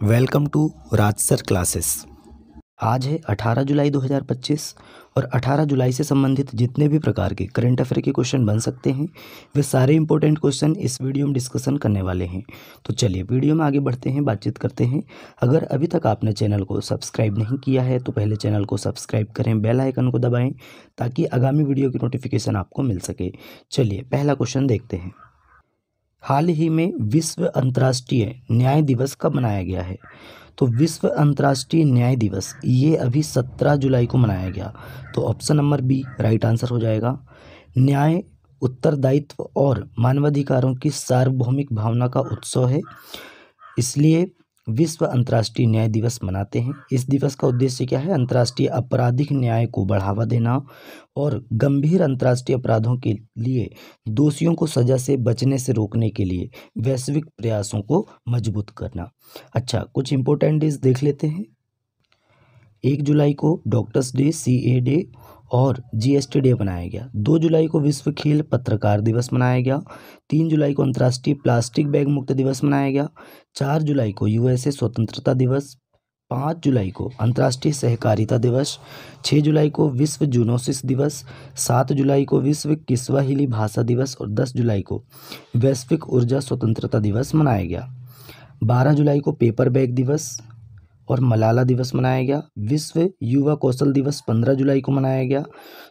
Welcome to Rajsar classes. आज है 18 जुलाई 2025 और 18 जुलाई से संबंधित जितने भी प्रकार के करंट अफेयर के क्वेश्चन बन सकते हैं वे सारे इंपॉर्टेंट क्वेश्चन इस वीडियो में डिस्कशन करने वाले हैं। तो चलिए वीडियो में आगे बढ़ते हैं, बातचीत करते हैं। अगर अभी तक आपने चैनल को सब्सक्राइब नहीं किया है तो पहले चैनल को सब्सक्राइब करें, बेल आइकन को दबाएँ ताकि आगामी वीडियो की नोटिफिकेशन आपको मिल सके। चलिए पहला क्वेश्चन देखते हैं। हाल ही में विश्व अंतर्राष्ट्रीय न्याय दिवस कब मनाया गया है? तो विश्व अंतर्राष्ट्रीय न्याय दिवस ये अभी 17 जुलाई को मनाया गया। तो option number B right answer हो जाएगा। न्याय, उत्तरदायित्व और मानवाधिकारों की सार्वभौमिक भावना का उत्सव है, इसलिए विश्व अंतर्राष्ट्रीय न्याय दिवस मनाते हैं। इस दिवस का उद्देश्य क्या है? अंतर्राष्ट्रीय आपराधिक न्याय को बढ़ावा देना और गंभीर अंतर्राष्ट्रीय अपराधों के लिए दोषियों को सजा से बचने से रोकने के लिए वैश्विक प्रयासों को मजबूत करना। अच्छा, कुछ इंपॉर्टेंट डेज देख लेते हैं। 1 जुलाई को डॉक्टर्स डे, CA डे और GST डे मनाया गया। 2 जुलाई को विश्व खेल पत्रकार दिवस मनाया गया। 3 जुलाई को अंतर्राष्ट्रीय प्लास्टिक बैग मुक्त दिवस मनाया गया। 4 जुलाई को USA स्वतंत्रता दिवस। 5 जुलाई को अंतर्राष्ट्रीय सहकारिता दिवस। 6 जुलाई को विश्व जूनोसिस दिवस। 7 जुलाई को विश्व किस्वाहिली भाषा दिवस और 10 जुलाई को वैश्विक ऊर्जा स्वतंत्रता दिवस मनाया गया। 12 जुलाई को पेपर बैग दिवस और मलाला दिवस मनाया गया। विश्व युवा कौशल दिवस 15 जुलाई को मनाया गया।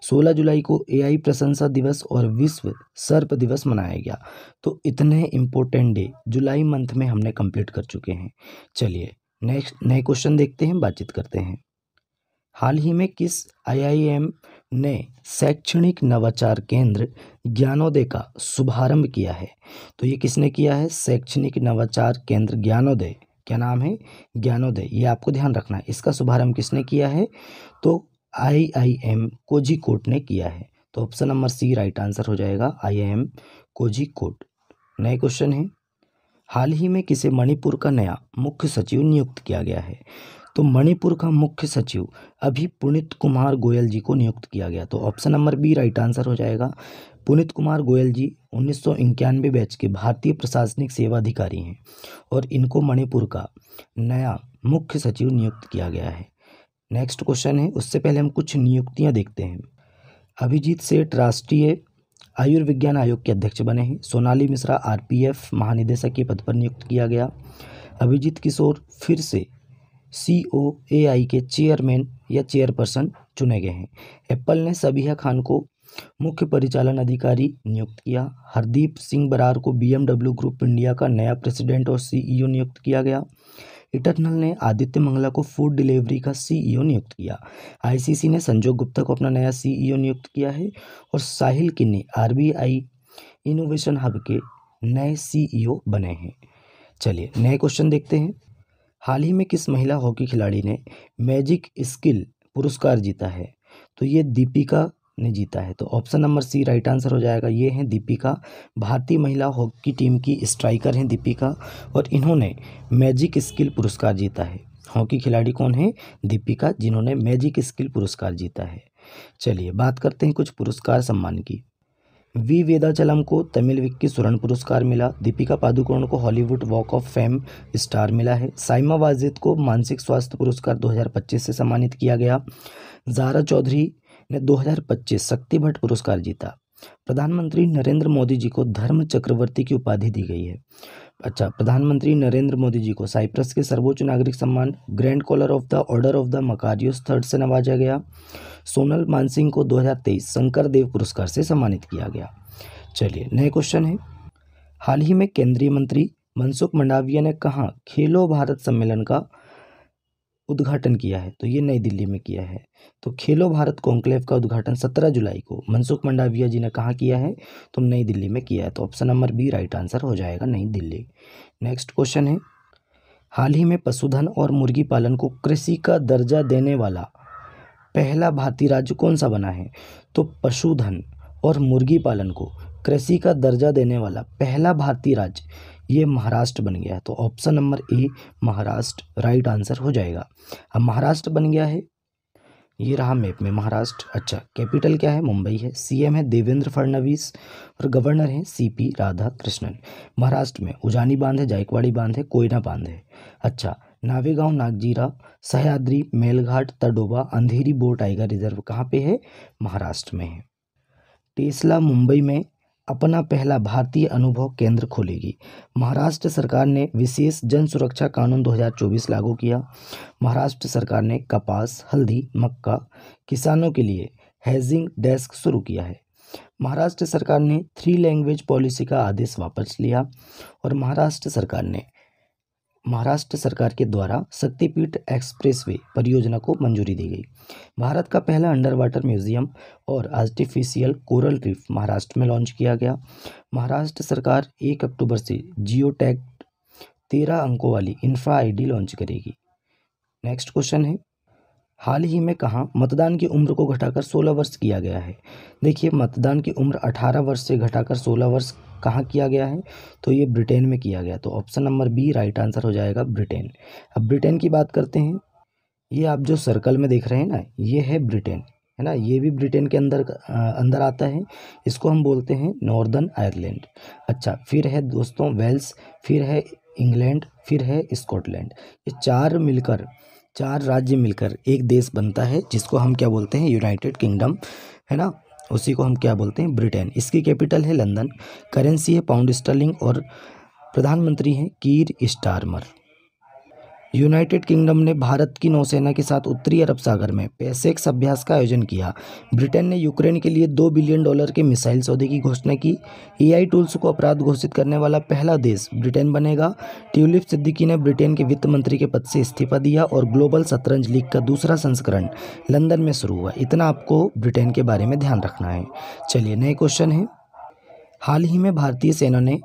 16 जुलाई को AI प्रशंसा दिवस और विश्व सर्प दिवस मनाया गया। तो इतने इम्पोर्टेंट डे जुलाई मंथ में हमने कंप्लीट कर चुके हैं। चलिए नेक्स्ट नए क्वेश्चन देखते हैं, बातचीत करते हैं। हाल ही में किस IIM ने शैक्षणिक नवाचार केंद्र ज्ञानोदय का शुभारंभ किया है? तो ये किसने किया है? शैक्षणिक नवाचार केंद्र ज्ञानोदय, क्या नाम है? ज्ञानोदय, ये आपको ध्यान रखना है। इसका शुभारंभ किसने किया है? तो IIM कोझिकोड ने किया है। तो option number C right answer हो जाएगा, IIM कोझिकोड। नए क्वेश्चन है। हाल ही में किसे मणिपुर का नया मुख्य सचिव नियुक्त किया गया है? तो मणिपुर का मुख्य सचिव अभी पुनीत कुमार गोयल जी को नियुक्त किया गया। तो option number B right answer हो जाएगा। पुनीत कुमार गोयल जी 1991 बैच के भारतीय प्रशासनिक सेवा अधिकारी हैं और इनको मणिपुर का नया मुख्य सचिव नियुक्त किया गया है। नेक्स्ट क्वेश्चन है, उससे पहले हम कुछ नियुक्तियां देखते हैं। अभिजीत सेठ राष्ट्रीय आयुर्विज्ञान आयोग के अध्यक्ष बने हैं। सोनाली मिश्रा RPF महानिदेशक के पद पर नियुक्त किया गया। अभिजीत किशोर फिर से COAI के चेयरमैन या चेयरपर्सन चुने गए हैं। एप्पल ने सबीहा खान को मुख्य परिचालन अधिकारी नियुक्त किया। हरदीप सिंह बरार को BMW ग्रुप इंडिया का नया प्रेसिडेंट और CEO नियुक्त किया गया। इटर्नल ने आदित्य मंगला को फूड डिलीवरी का CEO नियुक्त किया। ICC ने संजोग गुप्ता को अपना नया CEO नियुक्त किया है और साहिल किन्नी RBI इनोवेशन हब के नए CEO बने हैं। चलिए नए क्वेश्चन देखते हैं। हाल ही में किस महिला हॉकी खिलाड़ी ने मैजिक स्किल पुरस्कार जीता है? तो ये दीपिका ने जीता है। तो option number C right answer हो जाएगा। ये हैं दीपिका, भारतीय महिला हॉकी टीम की स्ट्राइकर हैं दीपिका और इन्होंने मैजिक स्किल पुरस्कार जीता है। हॉकी खिलाड़ी कौन है? दीपिका, जिन्होंने मैजिक स्किल पुरस्कार जीता है। चलिए बात करते हैं कुछ पुरस्कार सम्मान की। वी वेदाचलम को तमिल विक्की स्वर्ण पुरस्कार मिला। दीपिका पादुकोण को Hollywood walk of fame star मिला है। साइमा वाजिद को मानसिक स्वास्थ्य पुरस्कार 2025 से सम्मानित किया गया। ज़ारा चौधरी ने 2025 शक्ति भट्ट पुरस्कार जीता। प्रधानमंत्री नरेंद्र मोदी जी को धर्म चक्रवर्ती की उपाधि दी गई है। अच्छा, प्रधानमंत्री नरेंद्र मोदी जी को साइप्रस के सर्वोच्च नागरिक सम्मान grand collar of the order of the Makarios III से नवाजा गया। सोनल मानसिंह को 2023 शंकर देव पुरस्कार से सम्मानित किया गया। चलिए नए क्वेश्चन है। हाल ही में केंद्रीय मंत्री मनसुख मंडाविया ने कहाँ खेलो भारत सम्मेलन का उद्घाटन किया है? तो ये नई दिल्ली में किया है। तो खेलो भारत कॉन्क्लेव का उद्घाटन 17 जुलाई को मनसुख मंडाविया जी ने कहाँ किया है? तो नई दिल्ली में किया है। तो option number B right answer हो जाएगा, नई दिल्ली। नेक्स्ट क्वेश्चन है। हाल ही में पशुधन और मुर्गी पालन को कृषि का दर्जा देने वाला पहला भारतीय राज्य कौन सा बना है? तो पशुधन और मुर्गी पालन को कृषि का दर्जा देने वाला पहला भारतीय राज्य ये महाराष्ट्र बन गया है। तो option number A Maharashtra right answer हो जाएगा। अब महाराष्ट्र बन गया है, ये रहा मैप में महाराष्ट्र। अच्छा, कैपिटल क्या है? मुंबई है। CM है देवेंद्र फडणवीस और गवर्नर हैं CP राधाकृष्णन। महाराष्ट्र में उजानी बांध है, जायकवाड़ी बांध है, कोयना बांध है। अच्छा, नावेगांव नागजीरा, सह्याद्री, मेलघाट, तडोबा, अंधेरी बोर टाइगर रिजर्व कहाँ पे है? महाराष्ट्र में है। टेस्ला मुंबई में अपना पहला भारतीय अनुभव केंद्र खोलेगी। महाराष्ट्र सरकार ने विशेष जन सुरक्षा कानून 2024 लागू किया। महाराष्ट्र सरकार ने कपास, हल्दी, मक्का किसानों के लिए हेजिंग डेस्क शुरू किया है। महाराष्ट्र सरकार ने 3 लैंग्वेज पॉलिसी का आदेश वापस लिया। और महाराष्ट्र सरकार के द्वारा शक्तिपीठ एक्सप्रेसवे परियोजना को मंजूरी दी गई। भारत का पहला अंडर वाटर म्यूजियम और आर्टिफिशियल कोरल रीफ महाराष्ट्र में लॉन्च किया गया। महाराष्ट्र सरकार 1 अक्टूबर से जियो टैग 13 अंकों वाली इंफ्रा आईडी लॉन्च करेगी। नेक्स्ट क्वेश्चन है, हाल ही में कहाँ मतदान की उम्र को घटाकर 16 वर्ष किया गया है? देखिए, मतदान की उम्र 18 वर्ष से घटाकर 16 वर्ष कहाँ किया गया है? तो ये ब्रिटेन में किया गया। तो option number B right answer हो जाएगा, ब्रिटेन। अब ब्रिटेन की बात करते हैं। ये आप जो सर्कल में देख रहे हैं ना, ये है ब्रिटेन, है ना। ये भी ब्रिटेन के अंदर आता है। इसको हम बोलते हैं नॉर्दर्न आयरलैंड। अच्छा, फिर है दोस्तों वेल्स, फिर है इंग्लैंड, फिर है स्कॉटलैंड। ये 4 राज्य मिलकर एक देश बनता है, जिसको हम क्या बोलते हैं? यूनाइटेड किंगडम, है ना। उसी को हम क्या बोलते हैं? ब्रिटेन। इसकी कैपिटल है लंदन। करेंसी है पाउंड स्टर्लिंग और प्रधानमंत्री हैं कीर स्टारमर। यूनाइटेड किंगडम ने भारत की नौसेना के साथ उत्तरी अरब सागर में पैसेक्स अभ्यास का आयोजन किया। ब्रिटेन ने यूक्रेन के लिए $2 बिलियन के मिसाइल सौदे की घोषणा की। एआई टूल्स को अपराध घोषित करने वाला पहला देश ब्रिटेन बनेगा। ट्यूलिप सिद्दीकी ने ब्रिटेन के वित्त मंत्री के पद से इस्तीफा दिया और ग्लोबल शतरंज लीग का दूसरा संस्करण लंदन में शुरू हुआ। इतना आपको ब्रिटेन के बारे में ध्यान रखना है। चलिए, नए क्वेश्चन है, हाल ही में भारतीय सेना ने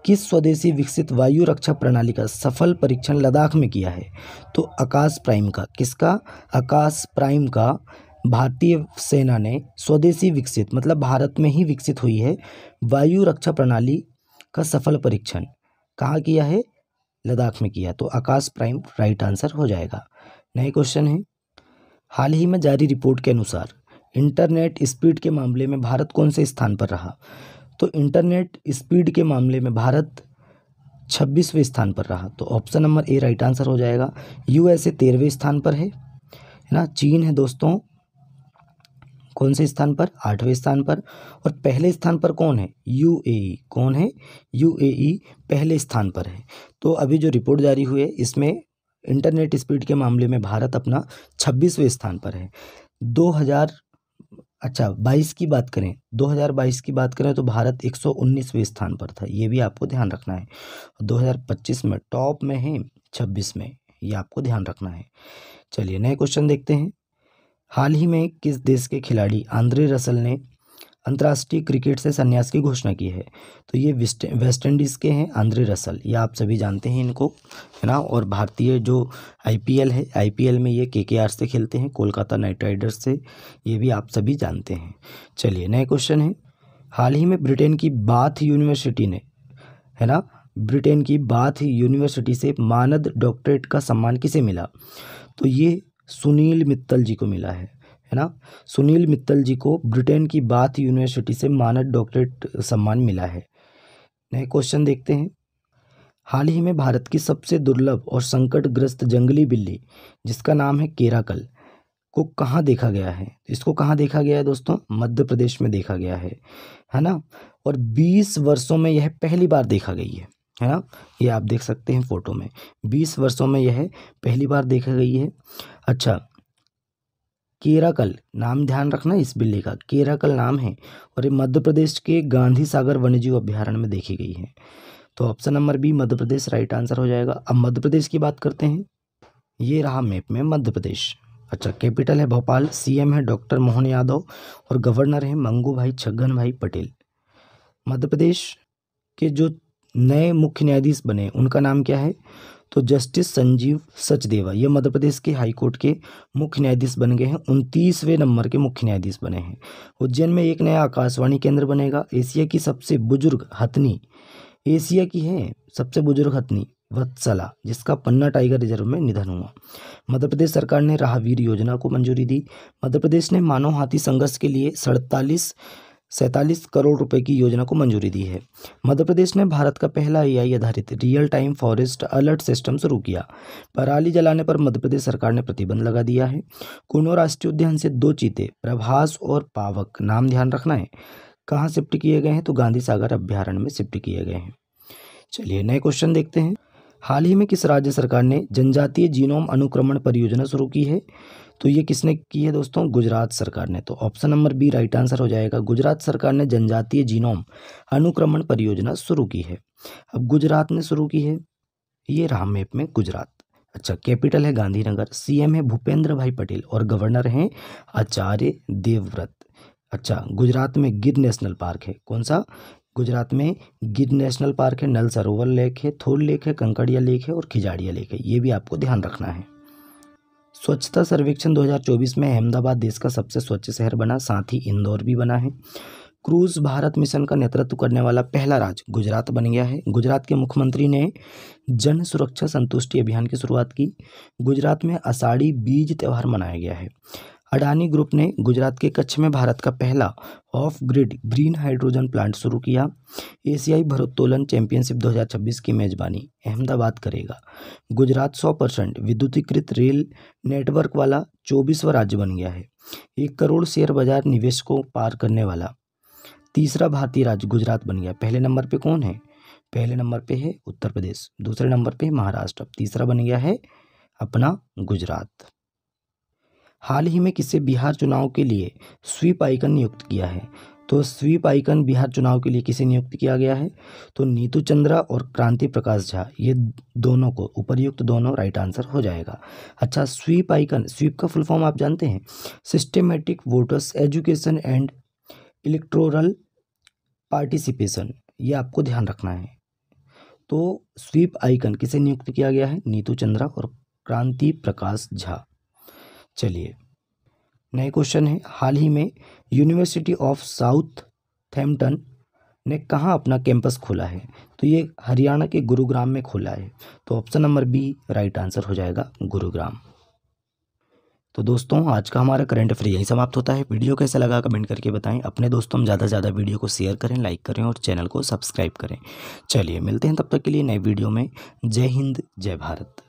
किस स्वदेशी विकसित वायु रक्षा प्रणाली का सफल परीक्षण लद्दाख में किया है? तो आकाश प्राइम का। किसका? आकाश प्राइम का भारतीय सेना ने स्वदेशी विकसित, मतलब भारत में ही विकसित हुई है, वायु रक्षा प्रणाली का सफल परीक्षण कहाँ किया है? लद्दाख में किया। तो आकाश प्राइम राइट आंसर हो जाएगा। नए क्वेश्चन है, हाल ही में जारी रिपोर्ट के अनुसार इंटरनेट स्पीड के मामले में भारत कौन से स्थान पर रहा? तो इंटरनेट स्पीड के मामले में भारत 26वें स्थान पर रहा। तो option number A right answer हो जाएगा। यूएसए 13वें स्थान पर है ना। चीन है दोस्तों कौन से स्थान पर? 8वें स्थान पर। और पहले स्थान पर कौन है? यूएई। कौन है? यूएई पहले स्थान पर है। तो अभी जो रिपोर्ट जारी हुई है, इसमें इंटरनेट स्पीड के मामले में भारत अपना 26वें स्थान पर है। 2022 की बात करें, 2022 की बात करें तो भारत 119वें स्थान पर था। ये भी आपको ध्यान रखना है। 2025 में टॉप में है 26 में, ये आपको ध्यान रखना है। चलिए, नए क्वेश्चन देखते हैं। हाल ही में किस देश के खिलाड़ी आंद्रे रसल ने अंतर्राष्ट्रीय क्रिकेट से संन्यास की घोषणा की है? तो ये वेस्ट इंडीज़ के हैं आंद्रे रसल। ये आप सभी जानते हैं इनको, है ना। और भारतीय जो आईपीएल है, आईपीएल में ये केकेआर से खेलते हैं, कोलकाता नाइट राइडर्स से। ये भी आप सभी जानते हैं। चलिए, नए क्वेश्चन है, हाल ही में ब्रिटेन की बाथ यूनिवर्सिटी ने, है ना, ब्रिटेन की बाथ यूनिवर्सिटी से मानद डॉक्टरेट का सम्मान किसे मिला? तो ये सुनील मित्तल जी को मिला है ना। सुनील मित्तल जी को ब्रिटेन की बाथ यूनिवर्सिटी से मानद डॉक्टरेट सम्मान मिला है। नए क्वेश्चन देखते हैं। हाल ही में भारत की सबसे दुर्लभ और संकटग्रस्त जंगली बिल्ली, जिसका नाम है केराकल, को कहाँ देखा गया है? इसको कहाँ देखा गया है दोस्तों? मध्य प्रदेश में देखा गया है ना। और 20 वर्षों में यह पहली बार देखा गई है ना। ये आप देख सकते हैं फोटो में, 20 वर्षों में यह पहली बार देखा गई है। अच्छा, केराकल नाम ध्यान रखना इस बिल्ली का, केराकल नाम है। और ये मध्य प्रदेश के गांधी सागर वन्यजीव अभ्यारण्य में देखी गई है। तो option number B Madhya Pradesh right answer हो जाएगा। अब मध्य प्रदेश की बात करते हैं। ये रहा मैप में मध्य प्रदेश। अच्छा, कैपिटल है भोपाल, सीएम है डॉक्टर मोहन यादव और गवर्नर है मंगू भाई छगन भाई पटेल। मध्य प्रदेश के जो नए मुख्य न्यायाधीश बने उनका नाम क्या है? तो जस्टिस संजीव सचदेवा, ये मध्य प्रदेश के हाईकोर्ट के मुख्य न्यायाधीश बन गए हैं। 29वें नंबर के मुख्य न्यायाधीश बने हैं। उज्जैन में एक नया आकाशवाणी केंद्र बनेगा। एशिया की सबसे बुजुर्ग हथनी, एशिया की है सबसे बुजुर्ग हथनी वत्सला, जिसका पन्ना टाइगर रिजर्व में निधन हुआ। मध्य प्रदेश सरकार ने राहवीर योजना को मंजूरी दी। मध्य प्रदेश ने मानव हाथी संघर्ष के लिए 47 47 करोड़ रुपए की योजना को मंजूरी दी है। मध्य प्रदेश ने भारत का पहला AI आधारित real time forest alert system शुरू किया। पराली जलाने पर मध्य प्रदेश सरकार ने प्रतिबंध लगा दिया है। कुनो राष्ट्रीय उद्यान से 2 चीते प्रभास और पावक, नाम ध्यान रखना है, कहाँ शिफ्ट किए गए हैं? तो गांधी सागर अभ्यारण्य में शिफ्ट किए गए हैं। चलिए नए क्वेश्चन देखते हैं। हाल ही में किस राज्य सरकार ने जनजातीय जीनोम अनुक्रमण परियोजना शुरू की है? तो ये किसने की है दोस्तों? गुजरात सरकार ने। तो option number B right answer हो जाएगा। गुजरात सरकार ने जनजातीय जीनोम अनुक्रमण परियोजना शुरू की है। अब गुजरात ने शुरू की है, ये रहा मैप में गुजरात। अच्छा, कैपिटल है गांधीनगर, CM है भूपेंद्र भाई पटेल और गवर्नर हैं आचार्य देवव्रत। अच्छा, गुजरात में गिर नेशनल पार्क है। कौन सा? गुजरात में गिर नेशनल पार्क है, नल सरोवर लेक है, थोर लेक है, कंकड़िया लेक है और खिजाड़िया लेक है। ये भी आपको ध्यान रखना है। स्वच्छता सर्वेक्षण 2024 में अहमदाबाद देश का सबसे स्वच्छ शहर बना, साथ ही इंदौर भी बना है। क्रूज भारत मिशन का नेतृत्व करने वाला पहला राज्य गुजरात बन गया है। गुजरात के मुख्यमंत्री ने जन सुरक्षा संतुष्टि अभियान की शुरुआत की। गुजरात में आषाढ़ी बीज त्यौहार मनाया गया है। अडानी ग्रुप ने गुजरात के कच्छ में भारत का पहला of grid green hydrogen plant शुरू किया। एशियाई भारोत्तोलन चैंपियनशिप 2026 की मेजबानी अहमदाबाद करेगा। गुजरात 100% विद्युतीकृत रेल नेटवर्क वाला 24वां राज्य बन गया है। 1 करोड़ शेयर बाजार निवेश को पार करने वाला तीसरा भारतीय राज्य गुजरात बन गया। पहले नंबर पे कौन है? पहले नंबर पे है उत्तर प्रदेश, दूसरे नंबर पे महाराष्ट्र, तीसरा बन गया है अपना गुजरात। हाल ही में किसे बिहार चुनाव के लिए स्वीप आइकन नियुक्त किया है? तो स्वीप आइकन बिहार चुनाव के लिए किसे नियुक्त किया गया है? तो नीतू चंद्रा और क्रांति प्रकाश झा, ये दोनों को, उपर्युक्त दोनों राइट आंसर हो जाएगा। अच्छा, स्वीप आइकन, स्वीप का फुल फॉर्म आप जानते हैं? Systematic voters education and electoral participation, ये आपको ध्यान रखना है। तो स्वीप आइकन किसे नियुक्त किया गया है? नीतू चंद्रा और क्रांति प्रकाश झा। चलिए नए क्वेश्चन है। हाल ही में यूनिवर्सिटी ऑफ साउथहैम्पटन ने कहाँ अपना कैंपस खोला है? तो ये हरियाणा के गुरुग्राम में खोला है। तो option number B right answer हो जाएगा, गुरुग्राम। तो दोस्तों आज का हमारा करंट अफेयर यही समाप्त होता है। वीडियो कैसा लगा कमेंट करके बताएं। अपने दोस्तों में ज़्यादा से ज़्यादा वीडियो को शेयर करें, लाइक करें और चैनल को सब्सक्राइब करें। चलिए मिलते हैं तब तक के लिए नए वीडियो में। जय हिंद, जय भारत।